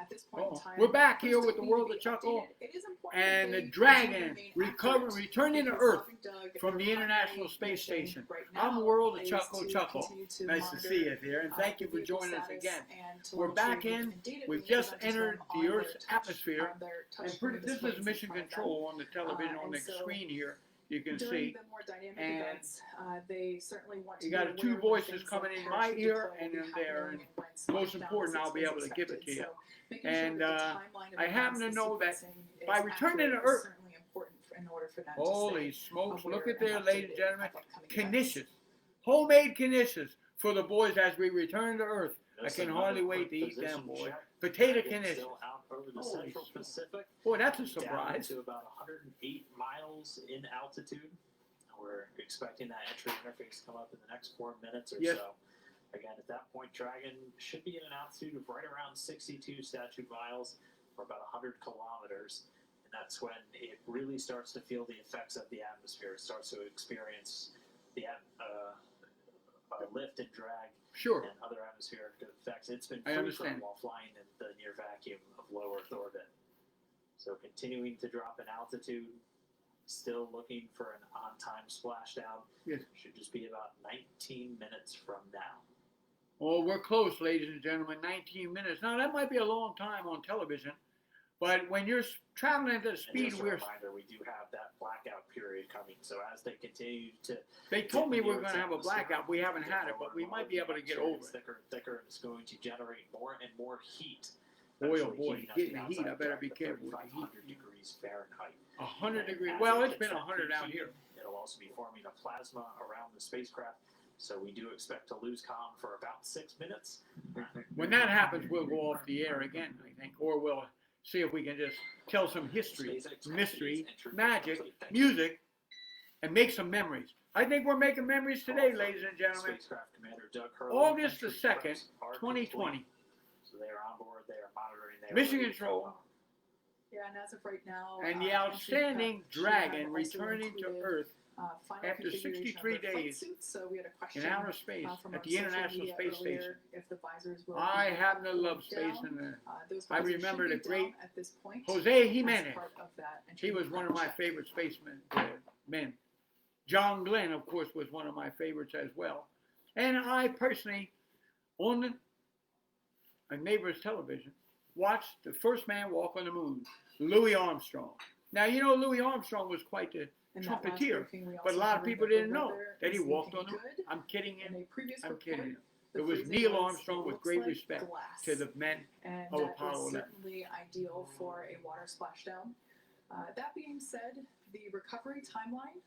at this point in time, we're back here first with the need world to of be CHUCKO updated. It is important and that the they Dragon remain accurate, returning to because Earth Bob and Doug, from the their International primary Space mission Station. right I'm now World of is CHUCKO. continue to Nice to monitor, see you here, and thank you the for vehicle joining us status again. and We're back telemetry in. and data We've being just presented to entered them the on their Earth's touch- atmosphere. on their touch And screen this displays is in mission front of them. control on the television on and the so screen here. You can During see. the more dynamic And events, they certainly want to you be got aware two of voices things coming like in my parachute ear deploy and will in be there, happening and when most splashdown important, I'll be is able to give it to expected. you. So making And sure that the timeline of I happen events, to the know that sequencing by is returning to accurate is Earth, certainly important in order for them holy to stay smokes, look aware at there, and ladies and updated gentlemen, of upcoming events. knishes, homemade knishes for the boys as we return to Earth. I can hardly wait to eat them, boy. Potato knishes. Still out over the Holy Central smokes. Pacific. Boy, that's a Down surprise. to about 108 miles in altitude. We're expecting that entry interface to come up in the next 4 minutes or Yes. so. Again, at that point, Dragon should be at an altitude of right around 62 statute miles, or about 100 kilometers. And that's when it really starts to feel the effects of the atmosphere. It starts to experience the lift and drag Sure. and other atmospheric effects. It's been I free understand. from while flying in the near vacuum of low Earth orbit. So continuing to drop in altitude, still looking for an on-time splashdown. Yes. Should just be about 19 minutes from now. Oh, we're close, ladies and gentlemen. 19 minutes. Now, that might be a long time on television, but when you're traveling at the And speed just a we're... reminder, we do have that blackout period coming. So as they continue to... They told me we're going to have a blackout. We haven't had it, but we might be able to get over It's it. thicker and thicker, and it's going to generate more and more heat. Boy, oh Eventually boy, heating up getting the the heat, outside I better track be to careful with the heat. 3,500 degrees Fahrenheit. 100 And degrees. as Well, it it's been gets that 100 out heat, here. It'll also be forming a plasma around the spacecraft, so we do expect to lose comm for about 6 minutes. When that happens, we'll go off the air again, I think, or we'll see if we can just tell some history, mystery, magic, music, and make some memories. I think we're making memories today, ladies and gentlemen. Spacecraft Commander Doug Hurley, August the entry 2nd, preps are 2020. complete. So they are on board, they are monitoring, they are Mission ready to control. go. Yeah, and as of right now, And the entry outstanding prep should Dragon have also returning to included, Earth final after configuration 63 of their flight days suits. So we had a question in outer space from at our the social International media Space earlier Station. if the visors will I be happen to love down. space, and Those I visors remember should the be down great at this point Jose as Jimenez. part of that He was one of my favorite spacemen. Men. John Glenn, of course, was one of my favorites as well. And I personally, on a neighbor's television, watched the first man walk on the moon, Louis Armstrong. Now, you know, Louis Armstrong was quite the trumpeter, but a lot of people didn't know that he walked on the moon. I'm kidding In him. a previous I'm report, kidding him. the It was phrasing Neil was, Armstrong "It with looks great like respect glass." to the men And of that Apollo is 11. certainly ideal for a water splashdown. That being said, the recovery timeline,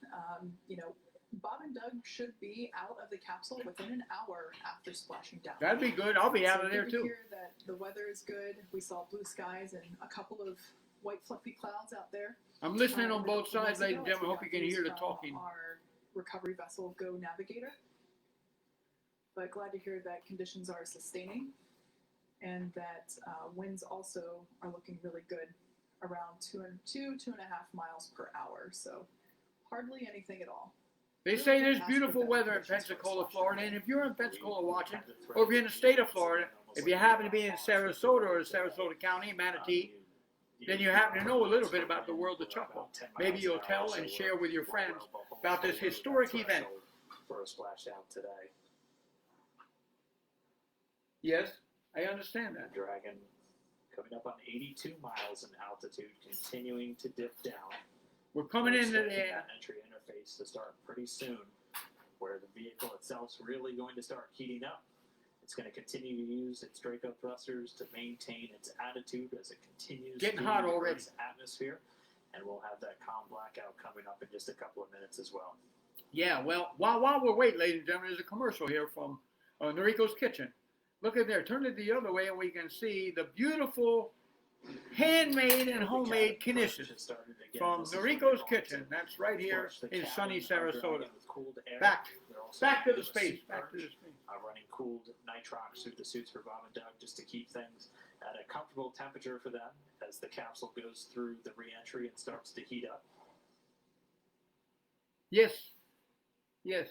Bob and Doug should be out of the capsule within an hour after splashing down. That'd be good. I'll be out of there good to too. hear that the weather is good. We saw blue skies and a couple of white fluffy clouds out there. I'm listening on in the both couple sides, minutes ladies ago and as gentlemen. we Hope you got can hear news the from talking. Our recovery vessel, Go Navigator. But glad to hear that conditions are sustaining and that winds also are looking really good, around 2.5 miles per hour. So hardly anything at all. They say there's beautiful weather in Pensacola, Florida, and if you're in Pensacola watching, or if you're in the state of Florida, if you happen to be in Sarasota or Sarasota County, Manatee, then you happen to know a little bit about the world of CHUCKO. Maybe you'll tell and share with your friends about this historic event. For a splashdown today. Yes, I understand that. Dragon coming up on 82 miles in altitude, continuing to dip down. We're coming into Expecting the that entry interface to start pretty soon, where the vehicle itself's really going to start heating up. It's going to continue to use its Draco thrusters to maintain its attitude as it continues Getting through hot the already. Earth's atmosphere, and we'll have that calm blackout coming up in just a couple of minutes as well. Yeah, well, while we're waiting, ladies and gentlemen, there's a commercial here from Noriko's Kitchen. Look at there. Turn it the other way, and we can see the beautiful handmade and homemade knishes from Noriko's Kitchen. That's right here in sunny Sarasota. Back to the space. Back to the space. Running cooled nitrox through the suits for Bob and Doug just to keep things at a comfortable temperature for them as the capsule goes through the re-entry and starts to heat up. Yes. Yes.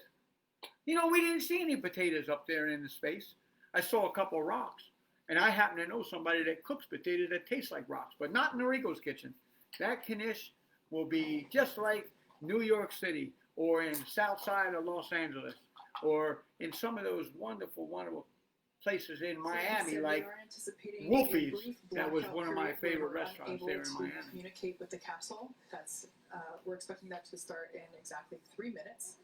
You know, we didn't see any potatoes up there in the space. I saw a couple of rocks. And I happen to know somebody that cooks potatoes that taste like rocks, but not in Noriko's kitchen. That knish will be just like New York City or in South Side of Los Angeles or in some of those wonderful, wonderful places in Miami, like Wolfie's. That was one of my favorite restaurants there in Miami. Communicate with the capsule. That's we're expecting that to start in exactly 3 minutes.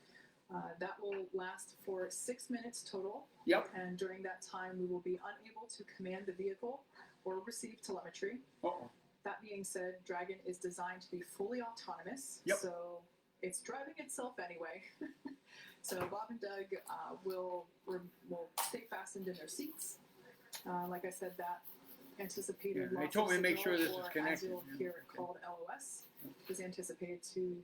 That will last for 6 minutes total. Yep. And during that time, we will be unable to command the vehicle or receive telemetry. Uh-oh. That being said, Dragon is designed to be fully autonomous. Yep. So it's driving itself anyway. So Bob and Doug will stay fastened in their seats. Like I said, that anticipated Yeah, they loss told of me to make signal, sure this is or connected. as you'll Yeah, hear it okay. called LOS, is anticipated to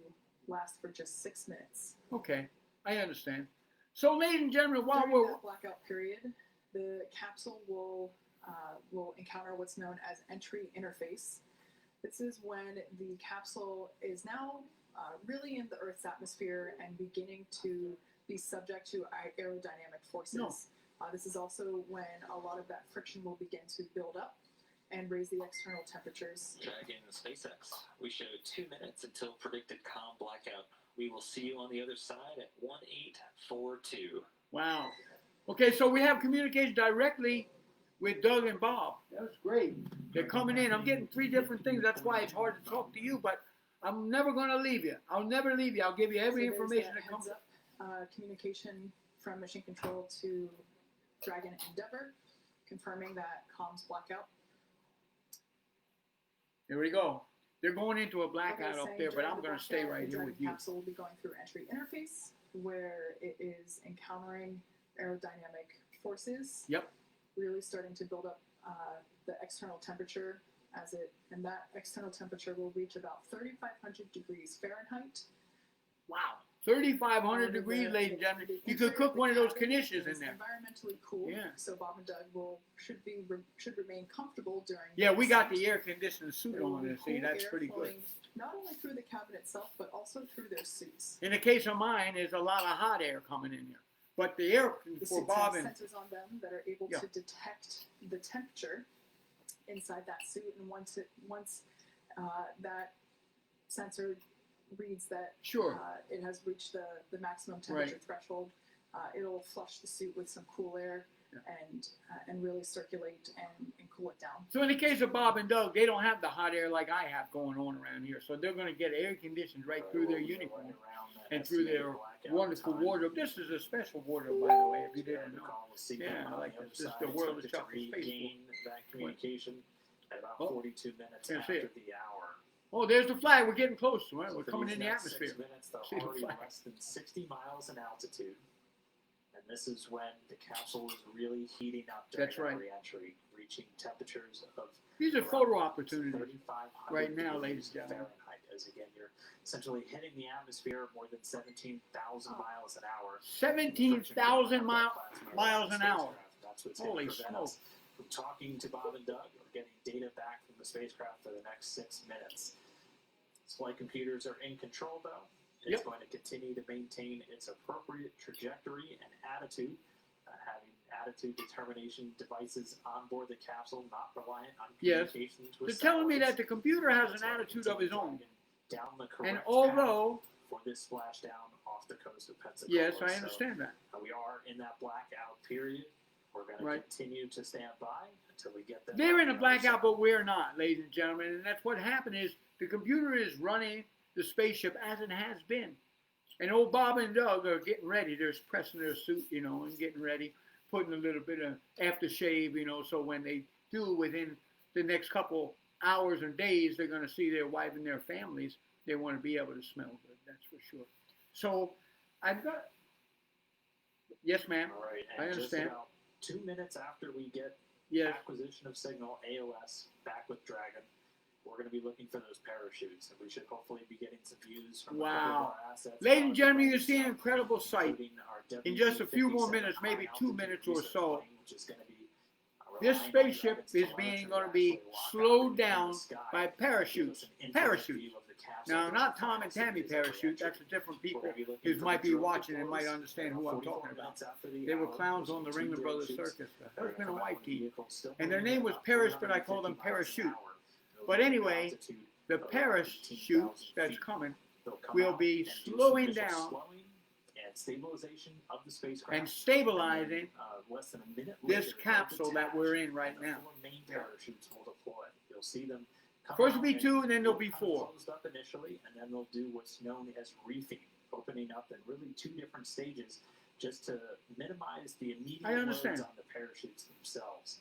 last for just 6 minutes. Okay, I understand. So, ladies and gentlemen, while During we're that blackout period, the capsule will encounter what's known as entry interface. This is when the capsule is now really in the Earth's atmosphere and beginning to be subject to aerodynamic forces. No. This is also when a lot of that friction will begin to build up and raise the external temperatures. Dragon SpaceX. We show 2 minutes until predicted calm blackout. We will see you on the other side at 1842. wow. Okay, so we have communication directly with Doug and Bob. That's great. They're coming in. I'm getting 3 different things. That's why it's hard to talk to you, but I'm never going to leave you. I'll never leave you. I'll give you every So information there's that comes heads up communication from Mission Control to Dragon Endeavor, confirming that comms blackout. Here we go. They're going into a Like I blackout was up saying, there, but during I'm the going to stay blackout, right the here with Dragon you. capsule will be going through entry interface, where it is encountering aerodynamic forces. Yep. Really starting to build up the external temperature and that external temperature will reach about 3,500 degrees Fahrenheit. Wow. 3,500 degrees, ladies and gentlemen. You could cook one of those knishes in there. Environmentally cool. Yeah. So Bob and Doug should remain comfortable during. Yeah, we got the descent. air conditioning suit There will on be there. See, cool that's air pretty good. flowing not only through the cabin itself, but also through their suits. In the case of mine, there's a lot of hot air coming in here. But the air The for suits Bob have and sensors on them that are able Yeah. to detect the temperature inside that suit, and once that sensor reads that sure. it has reached the maximum temperature threshold, it'll flush the suit with some cool air and really circulate and cool it down. So in the case of Bob and Doug, they don't have the hot air like I have going on around here. So they're going to get air conditioned right through their uniform and through their wonderful wardrobe. This is a special wardrobe, by the way, if you didn't know. Yeah, I like this. This is the world of CHUCKO Space Regain that communication at about 42 minutes Yeah, after see it. the hour. Oh, there's the flag. We're getting close to it. So We're for coming these in the next atmosphere. 6 minutes, they're See the already flag. less than 60 miles in altitude. And this is when the capsule is really heating up during That's right. re-entry, reaching temperatures of These are photo opportunities 3,500 right now, degrees ladies and gentlemen. Fahrenheit. As again, you're essentially hitting the atmosphere more than 17,000 miles an hour. 17,000 miles an hour. That's what's Holy going to prevent smoke. us from talking to Bob and Doug or getting data back from the spacecraft for the next 6 minutes. Flight computers are in control, though. It's Yep. going to continue to maintain its appropriate trajectory and attitude, having attitude determination devices on board the capsule, not reliant on Yes. communications with They're telling me that satellites. the computer has It's an going to attitude of his continue own. driving down the And correct although, path for this splashdown off the coast of Pensacola. yes, I So, understand that. we are in that blackout period. We're going to Right. continue to stand by until we get them. They're on in a the other blackout, side. but we're not, ladies and gentlemen. And that's what happened is the computer is running the spaceship as it has been. And old Bob and Doug are getting ready. They're pressing their suit, and getting ready, putting a little bit of aftershave, so when they do within the next couple hours and days, they're going to see their wife and their families. They want to be able to smell good, that's for sure. So I've got, yes, ma'am. All right, I and understand. just about 2 minutes after we get Yes. acquisition of signal AOS back with Dragon, we're going to be looking for those parachutes, and we should hopefully be getting some views from a couple of Wow. our assets. Ladies and on gentlemen, the you see an south, incredible sight. including our In just a few more WB-57 minutes, maybe high 2 altitude minutes or research so, plane, which is going to be this relying on spaceship Dragon's is telemetry being to going to be actually lock out slowed in the down sky by to give us parachutes. an infinite Parachutes. view of the capsule. Now, not Tom and Tammy parachute. That's a different people who might be watching and might understand who I'm talking about. They were clowns on the Ringling Brothers Circus, the husband and wife team. And their name was Paris, but I call them Parachute. But anyway, the parachute that's coming will be slowing down and stabilization of the spacecraft and stabilizing less than a minute this later, capsule that we're in right now. Four main parachutes will deploy. You'll see them come First out will be and 2, and then there'll be kind of 4. Closed up initially, and then they'll do what's known as reefing, opening up in really 2 different stages, just to minimize the immediate I understand. loads on the parachutes themselves.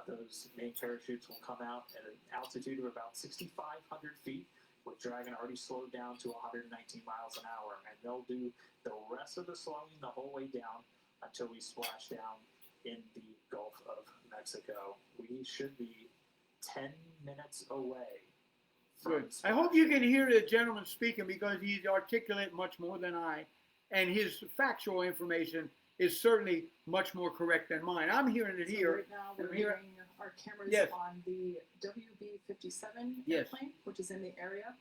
Those main parachutes will come out at an altitude of about 6,500 feet, with Dragon already slowed down to 119 miles an hour, and they'll do the rest of the slowing the whole way down until we splash down in the Gulf of Mexico. We should be 10 minutes away. Good. I hope you can hear the gentleman speaking because he's articulate much more than I, and his factual information is certainly much more correct than mine. I'm hearing it So here. right now we're Here. getting our cameras Yes. on the WB-57 Yes. airplane, which is in the area.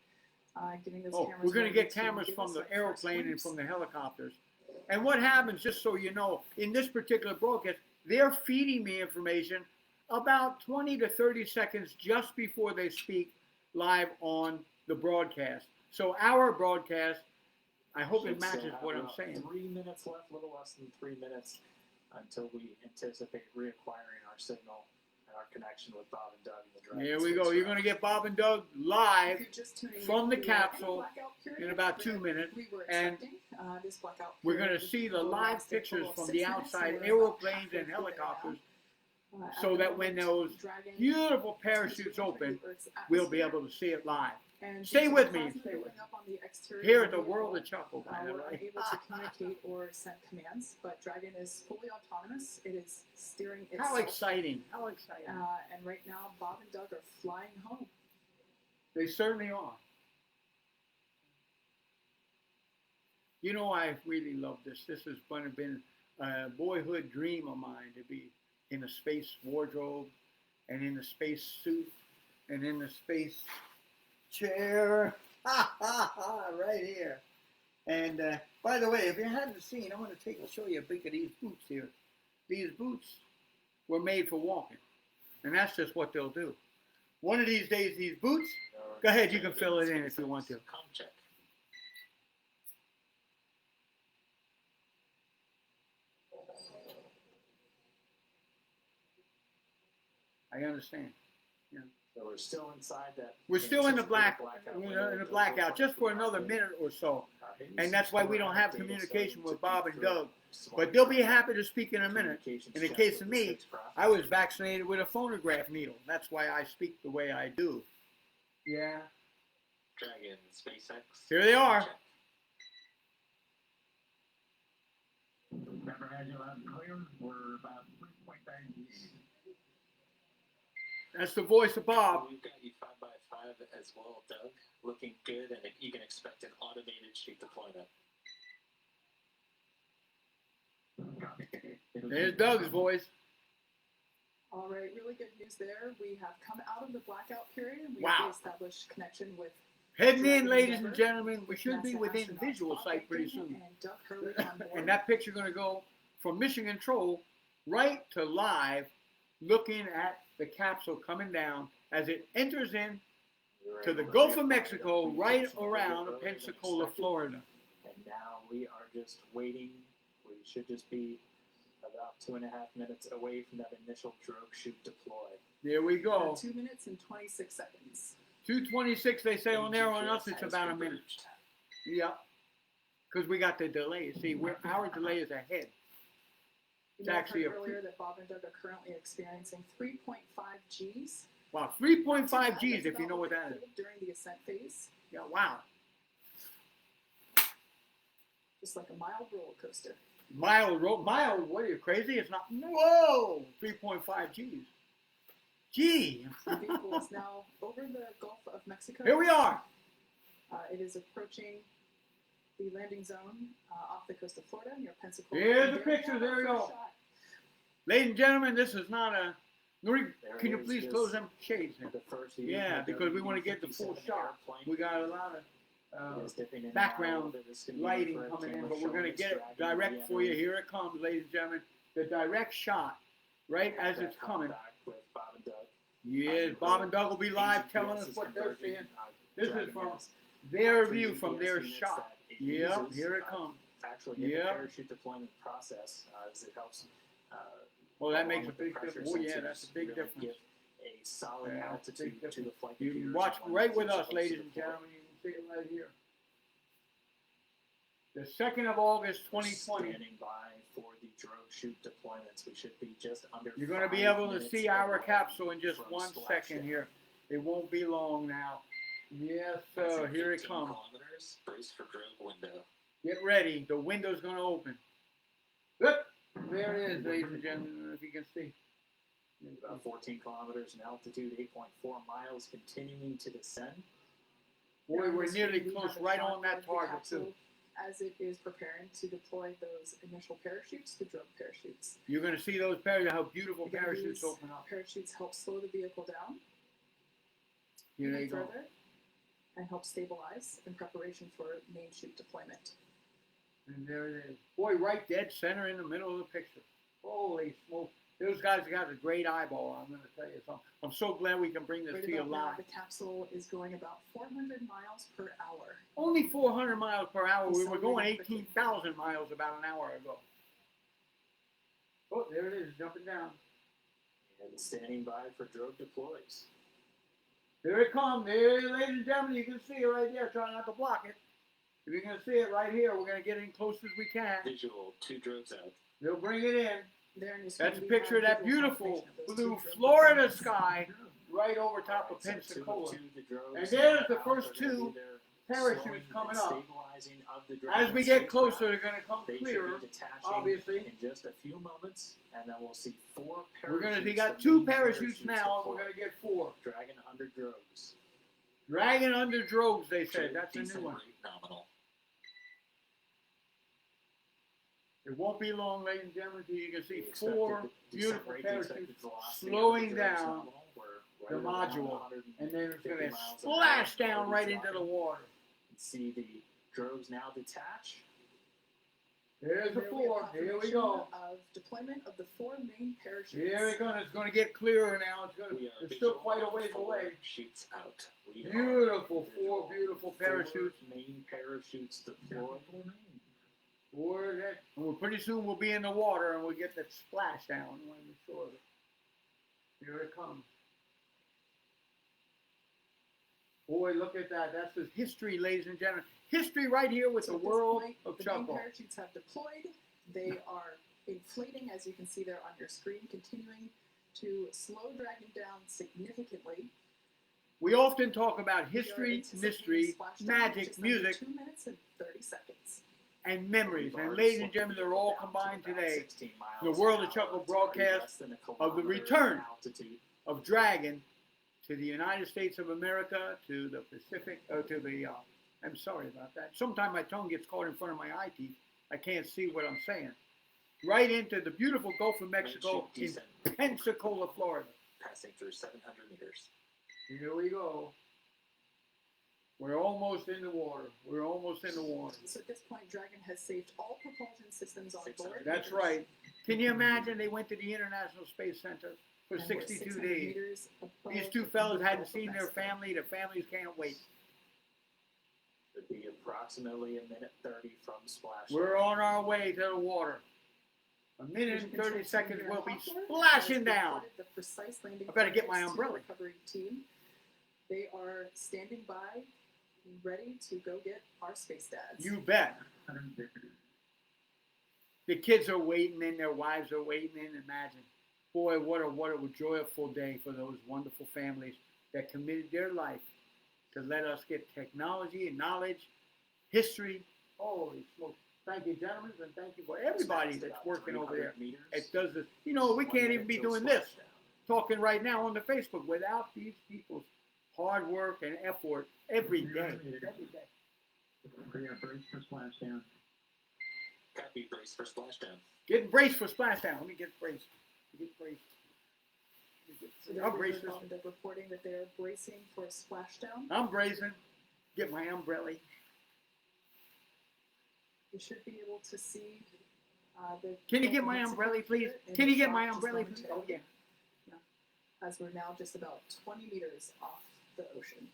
Getting those Oh, cameras we're going to ready get cameras give from us the our first aeroplane and glimpse. from the helicopters. And what happens, just so you know, in this particular broadcast, they're feeding me information about 20 to 30 seconds just before they speak live on the broadcast. So our broadcast, I hope it Should still matches have what I'm about saying. 3 minutes left, a little less than 3 minutes, until we anticipate reacquiring our signal and our connection with Bob and Doug and the Dragon. Here we go. You're going to get Bob and Doug If live you're just tuning from the in, we are in a capsule blackout period. in about 2 minutes. We were And expecting this blackout we're going period to see the will live last a total pictures of from 6 the minutes, outside so we're about aeroplanes halfway and through there now. helicopters, At so the that when moment, those Dragon beautiful is parachutes moving open, through Earth's we'll be atmosphere. able to see it live. And Stay due to with the me. plasma Stay with building up on the exterior Here of at the World of vehicle, CHUCKO, by the we're way. unable to communicate or send commands, but Dragon is fully autonomous. It is steering How itself. exciting. How exciting. And right now, Bob and Doug are flying home. They certainly are. You know, I really love this. This has been a boyhood dream of mine to be in a space wardrobe and in a space suit and in the space chair. Right here. And by the way, if you hadn't seen, I want to show you a bit of these boots here. These boots were made for walking. And that's just what they'll do. One of these days, these boots, go ahead, you can fill it in if you want to. Com check. I understand. So we're still inside that. We're still in the anticipated blackout, window. blackout just for another minute or so. And that's why we don't have communication with Bob and Doug. But they'll be happy to speak in a minute. In the case of me, I was vaccinated with a phonograph needle. That's why I speak the way I do. Yeah. Dragon, SpaceX. Here they are. Check. Remember, as you loud and clear, we're about 3.9 Gs. That's the voice of Bob. We've got you 5x5 as well, Doug. Looking good, and you can expect an automated street deployment. There's Doug's voice. All right, really good news there. We have come out of the blackout period. We Wow. have established connection with Heading in, ladies and gentlemen. We should be NASA within astronauts visual Bob sight pretty Beckton soon. and Doug Hurley on board. And that picture going to go from Mission Control right to live, looking at the capsule coming down as it enters in to the Gulf of Mexico, right around Pensacola, Florida. And now we are just waiting. We should just be about 2.5 minutes away from that initial drogue chute deploy. There we go. 2 minutes and 26 seconds. 2:26, they say on there. On us, it's Has about a been minute. reached. Yeah, because we got the delay. See, our delay is ahead. You It's may have actually heard a earlier that Bob and Doug are currently experiencing 3.5 Gs. Wow, 3.5 That's Gs if you about know what we that is. feel during the ascent phase, Yeah, wow. just like a mild roller coaster. Mild, what are you, crazy? It's not, whoa, 3.5 Gs. Gee. The vehicle is now over the Gulf of Mexico. Here we are. It is approaching the landing zone off the coast of Florida near Pensacola. Here's And the there we picture, have there our we first go. shot. Ladies and gentlemen, this is not Nuri, There can you is please just close them shades here? The first view Yeah, from the because we want to get the full WD-57 shot. airplane. We got a lot It of is dipping in and background out of it. It's gonna be lighting infrared coming in, camera but we're going to showing get it's it dragging direct the for you. end. Here it comes, ladies and gentlemen. The direct shot, right as That it's coming. contact with Bob and Doug. Yes, Bob and Doug will be live telling us what they're seeing. This is from their view, from their shot. Yep, here it comes. Actually, in the Yep. parachute deployment process, as it helps. Well, that along makes a with the big pressure difference. Oh, yeah, sensors, that's a big really difference. Give a solid Yeah, that's a altitude big to the flight You computers watch when right it's with us, supposed to ladies and deploy. gentlemen. You can see it right here. The 2nd of August, 2020. Standing by for the drogue chute deployments. We should be just under. You're going to be 5 able to minutes see our away capsule in just from 1 splashdown. second here. It won't be long now. Yes, That's sir. at Here it 15 comes. kilometers. Brace for drogue window. Get ready. The window's going to open. Look, there it is, ladies and gentlemen. I don't know if you can see. About 14 kilometers in altitude, 8.4 miles, continuing to descend. Boy, we're nearly We close have a right shot on that of the target, capsule too. As it is preparing to deploy those initial parachutes, the drogue parachutes. You're going to see those parachutes, how beautiful Again, parachutes these open up. Parachutes help slow the vehicle down Here they even go. further and help stabilize in preparation for main chute deployment. And there it is. Boy, right dead center in the middle of the picture. Holy smoke. Those guys got a great eyeball, I'm going to tell you something. I'm so glad we can bring this Right to you about now, live. the capsule is going about 400 miles per hour. Only 400 miles per hour. We were going Accelerating quickly. 18,000 miles about an hour ago. Oh, there it is, jumping down. And standing by for drogue deploys. Here it comes. There, ladies and gentlemen, you can see it right there. Try not to block it. If you're going to see it right here, we're going to get in close as we can. Visual, 2 drogues out. They'll bring it in. There in your That's a screen, we picture of have that visual beautiful confirmation of those blue two drogue Florida deployments. sky right over top of So two Pensacola. the drogues And there's the out. first They're gonna two be there parachutes slowing coming and up. stabilizing of the drogue As we get spacecraft. closer, they're going to come They clearer, should be detaching obviously. in just a few moments, and then we'll see 4 parachutes. We're going to, we the got 2 main parachutes now, and deploy. we're going to get 4. Dragon under drogues. Dragon under drogues, they said. That's a Decent new one. rate nominal. It won't be long, ladies and gentlemen, till you can see The 4 expected beautiful descent rate, the parachutes expected velocity slowing of the drogues down nominal. We're the right around module, 150 and then it's going to miles an splash hour. down right Already into the dropping. water. See the drogues now detach. There's the There we have 4. Here we confirmation go. Of deployment of the 4 main parachutes. Here it goes. It's going to get clearer now. We are It's still visual quite a on ways 4 away. Shoots out. We are Beautiful, 4 visual. beautiful 4 parachutes. main parachutes deployed. Well, pretty soon we'll be in the water and we'll get that splash down when we saw it. Here it comes. Boy, look at that. That's the history, ladies and gentlemen. History right here with So the at this world point, of the main CHUCKO. parachutes have deployed. They are inflating, as you can see there on your screen, continuing to slow Dragon down significantly. We often talk about We are history, anticipating mystery, splashdown in magic, just under music, 2 minutes and 30 seconds. and memories. We've And already ladies slowed and gentlemen, the they're vehicle all down to combined about today. 16 miles The World an of hour. CHUCKO It's already broadcast less than a of the kilometer return in altitude. of Dragon to the United States of America, to the Pacific, to the, I'm sorry about that. Sometimes my tongue gets caught in front of my eye teeth. I can't see what I'm saying. Right into the beautiful Gulf of Mexico in Descent. Pensacola, Florida. Passing through 700 meters. Here we go. We're almost in the water. We're almost in the water. So at this point, Dragon has saved all propulsion systems on 600 board. That's right. Can you imagine they went to the International Space Center for And we're 62 600 days? meters above These 2 the fellas hadn't Gulf of seen their Mexico. family. The families can't wait. It'd be approximately 1:30 from splash. We're on our way to the water. A minute As you and can 30 see seconds here we'll in be Hawthorne, splashing as we down. reported the precise landing I better get my coordinates to the umbrella. recovery team. They are standing by, ready to go get our space dads. You bet. The kids are waiting in, their wives are waiting in. Imagine. Boy, what a joyful day for those wonderful families that committed their life to let us get technology and knowledge, history. Holy smokes. Thank you, gentlemen, and thank you for everybody that's working over there. It does this. You know, we can't even be doing this, talking right now on the Facebook without these people's hard work and effort every day. Every day. Brace for splashdown. Copy, brace for splashdown. Getting braced for splashdown. Let me get braced. Get braced. So they're I'm bracing. reporting that they're bracing for a splashdown. I'm bracing. Get my umbrella. You should be able to see the. Can you get Gulf of my Mexico umbrella, please? here in Can you get my shot just umbrella, please? Oh, momentarily, yeah. as we're now just about 20 meters off the ocean.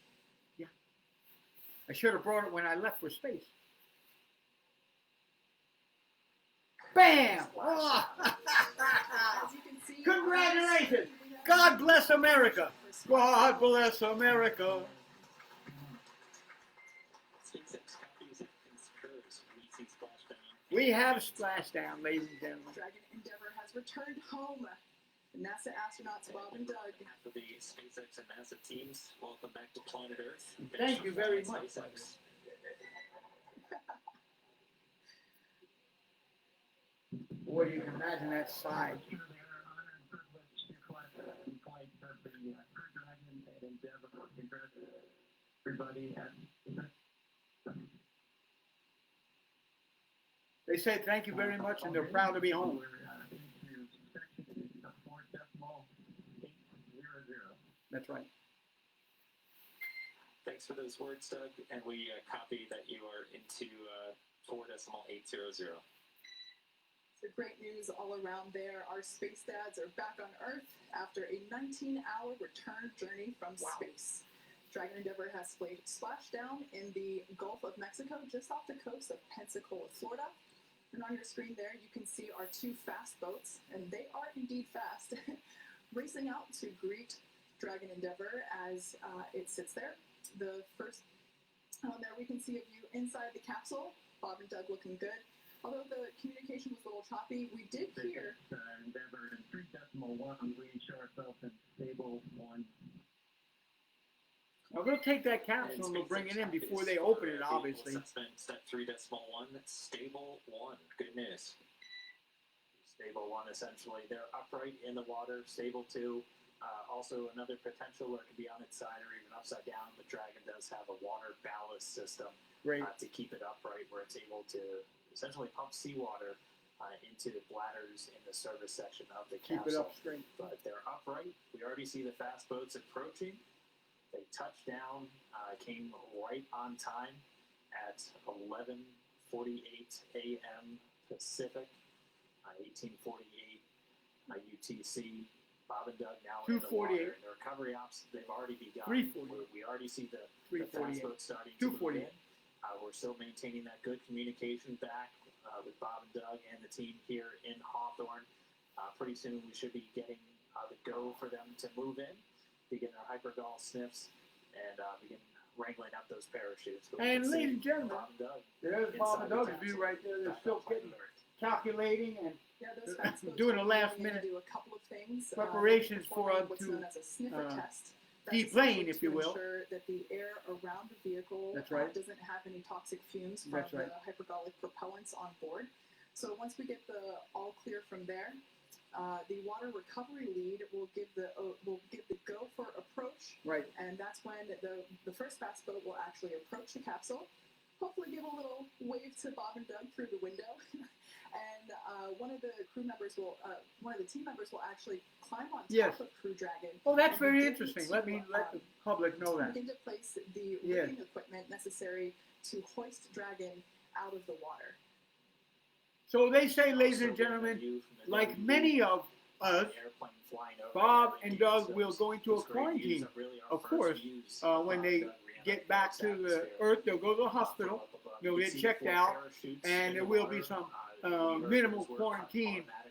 I should have brought it when I left for space. Bam! Oh. As you can see, Congratulations! we have- God bless America! God bless America! SpaceX copies and concurs. We see splashdown. We have splashdown, ladies and gentlemen. Dragon Endeavour has returned home. The NASA astronauts Bob and Doug. On behalf of the SpaceX and NASA teams, welcome back to planet Earth. Thank you very much. SpaceX. Boy, you can imagine that side. They are honored and privileged to fly the flights of the Crew Dragon and Endeavour. Congratulations, everybody. They say thank you very much, and they're proud to be home. We're into section 4.800. That's right. Thanks for those words, Doug. And we copy that you are into 4.800. So great news all around there. Our space dads are back on Earth after a 19-hour return journey from space. Dragon Endeavour has splashed down in the Gulf of Mexico, just off the coast of Pensacola, Florida. And on your screen there, you can see our two fast boats, and they are indeed fast, racing out to greet Dragon Endeavour as it sits there. The first there we can see a view inside the capsule. Bob and Doug looking good. Although the communication was a little choppy, we did hear. Endeavour in 3.1, we show ourselves in stable 1. Now we'll take that capsule and we'll bring it in before they open it, obviously. Assessment step 3.1, stable 1. Good news. Stable 1, essentially. They're upright in the water. Stable 2. Also, another potential where it could be on its side or even upside down. The Dragon does have a water ballast system Great. to keep it upright, where it's able to essentially pump seawater into the bladders in the service section of the Keep capsule. it up straight. But they're upright. We already see the fast boats approaching. They touched down, came right on time at 11:48 a.m. Pacific, 18:48 UTC. Bob and Doug now in the water. 2:48. The recovery ops, they've already begun. 3:48. We already see the fast 3:48. boats starting to move 2:48. in. We're still maintaining that good communication back with Bob and Doug and the team here in Hawthorne. Pretty soon we should be getting the go for them to move in, begin their hypergol sniffs, and begin wrangling up those parachutes. But we And can see ladies and gentlemen, Bob and Doug there's Bob and inside the Doug's capsule, view right there. They're back still on planet getting, Earth. calculating, and Yeah, those fast boats doing are a last going in to minute do a couple of things. preparations for performing what's to, known as a sniffer test. That's deplane, essentially if you to will. ensure that the air around the vehicle That's right. doesn't have any toxic fumes from That's right. the hypergolic propellants on board. So once we get the all clear from there, the water recovery lead will give the go for approach, right. and that's when the first fast boat will actually approach the capsule. Hopefully, give a little wave to Bob and Doug through the window, and one of the team members will actually climb on top Yes. of Crew Dragon. Oh, that's and very begin interesting. to, Let the public know that. begin to place the Yes. rigging equipment necessary to hoist Dragon out of the water. So they say, ladies Also, and with the gentlemen, view from the like WB, many of us, airplane flying over Bob the and LED Doug shows will go into a those great views quarantine. that really are Of first course, views when of they Doug get back to Rihanna's the atmosphere. Earth, they'll go to the hospital. From up above, They'll you get can see checked the four out, parachutes and in there the will be water. some The lever minimal doors work quarantine.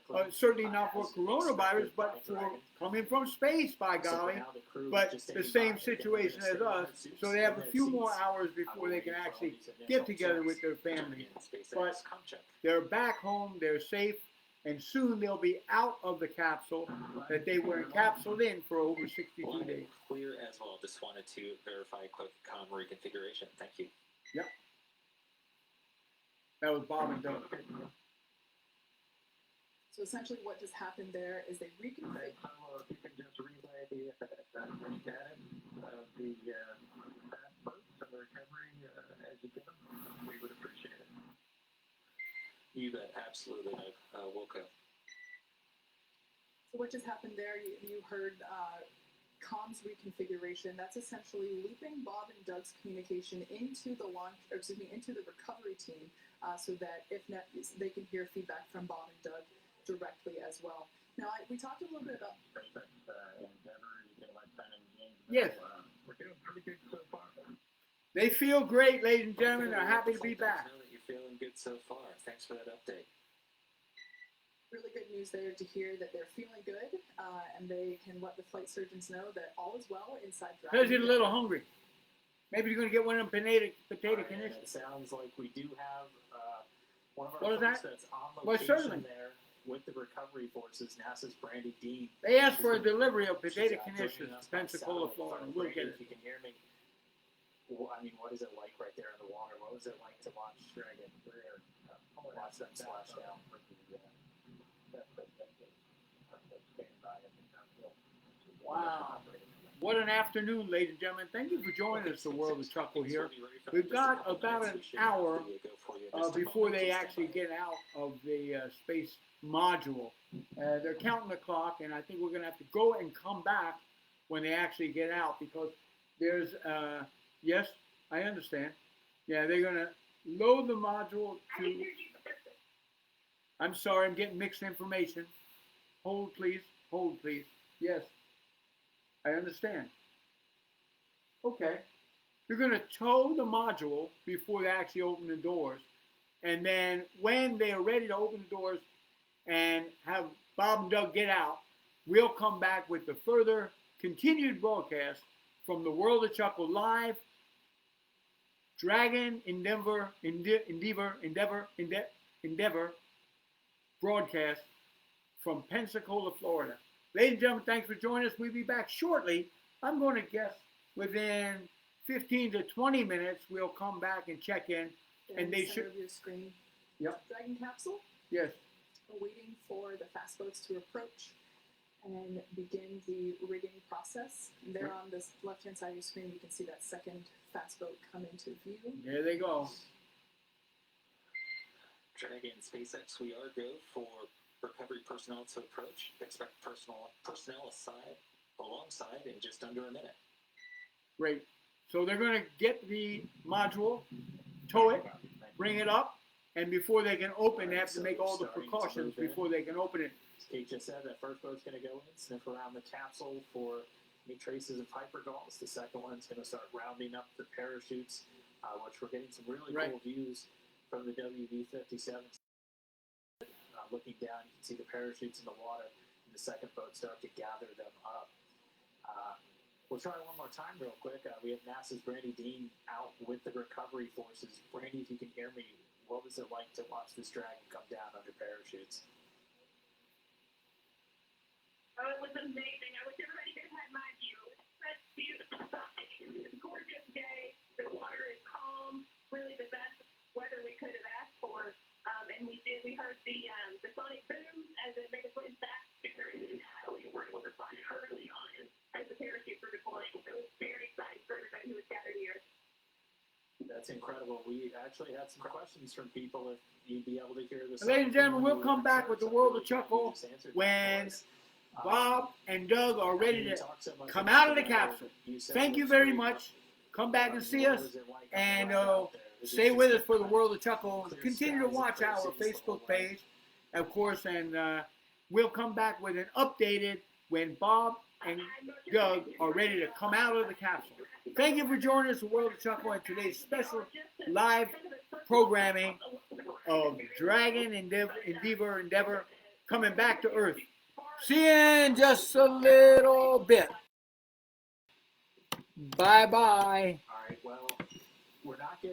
automatically, Certainly not for as coronavirus, instructed by but for Dragon. coming from space, by So golly. now the crew is But just the standing same by, they're situation gonna as stay in us, their suits, so they have in a their few more seats. hours before they can Waiting for all actually these initial get together checks with their to family. begin SpaceX But com check. they're back home, they're safe, and soon they'll be out of the capsule that they were encapsulated in for over 62 Well, days. clear as well. Just wanted to verify a quick com reconfiguration. Thank you. That was Bob and Doug. So essentially, what just happened there is they Okay, reconfigured. so if you can just relay the status of the fast boats and the recovery as you get them, we would appreciate it. You bet. Absolutely, Doug. Wilco. So what just happened there? You heard comms reconfiguration. That's essentially looping Bob and Doug's communication into the into the recovery team, so that they can hear feedback from Bob and Doug directly as well. Now, we talked a little bit about. Yes. We're doing pretty good so far. They feel great, ladies and gentlemen. They're happy to be back. Know that you're feeling good so far. Thanks for that update. Really good news there to hear that they're feeling good, and they can let the flight surgeons know that all is well inside Dragon. Because he's a little hungry. Maybe you're going to get one of them potato And conditions. it sounds like we do have one of our What is folks that? that's on Well, location certainly. there with the recovery forces, NASA's Brandy Dean. They asked for a delivery of She's, potato joining conditions us to by Pensacola, satellite. Florida. So, We'll Brandy, get if it. you can hear me, well, I mean, what is it like right there in the water? What was it like to watch Dragon watch them splash down? Wow. What an afternoon, ladies and gentlemen. Thank you for joining us, the World of CHUCKO here. We've got about an hour before they actually get out of the space module. They're counting the clock, and I think we're going to have to go and come back when they actually get out, because there's, yes, I understand. Yeah, they're going to load the module to, I'm sorry, I'm getting mixed information. Hold, please. Hold, please. Yes. I understand. Okay. You're going to tow the module before they actually open the doors. And then when they are ready to open the doors and have Bob and Doug get out, we'll come back with the further continued broadcast from the World of CHUCKO live Dragon Endeavor broadcast from Pensacola, Florida. Ladies and gentlemen, thanks for joining us. We'll be back shortly. I'm going to guess within 15 to 20 minutes, we'll come back and check in. And they should. Of your screen. Yep. Dragon capsule. Yes. We're waiting for the fast boats to approach and begin the rigging process. And there on this left-hand side of your screen, you can see that second fast boat come into view. There they go. Dragon SpaceX, we are go for recovery personnel to approach. Expect personnel alongside in just under a minute. Great. So they're going to get the module, tow it, bring it up, and before they can open, they have to make all the precautions before they can open it. As Kate just said, that first boat's going to go in, sniff around the capsule for any traces of hypergulls. The second one's going to start rounding up the parachutes, which we're getting some really cool views from the WV-57. Looking down, you can see the parachutes in the water, and the second boat start to gather them up. We'll try one more time real quick. We have NASA's Brandy Dean out with the recovery forces. Brandy, if you can hear me, what was it like to watch this Dragon come down under parachutes? Oh, it was amazing. I wish everybody could have had my view. That's beautiful. It's a gorgeous day. The water is calm. Really the best weather we could have asked for. And we did. We heard the sonic boom as it made its way back. We were able to find early on as the parachutes were deploying. So it was very exciting for everybody who was gathered here. That's incredible. We actually had some questions from people if you'd be able to hear this. Ladies and gentlemen, we'll come back with the World of CHUCKO when Bob and Doug are ready to come out of the capsule. Thank you very much. Come back and see us, and stay with us for the World of CHUCKO. Continue to watch our Facebook page, of course, and we'll come back with an updated when Bob and Doug are ready to come out of the capsule. Thank you for joining us, the World of CHUCKO, and today's special live programming of Dragon Endeavor coming back to Earth. See you in just a little bit. Bye-bye. All right, well, we're not getting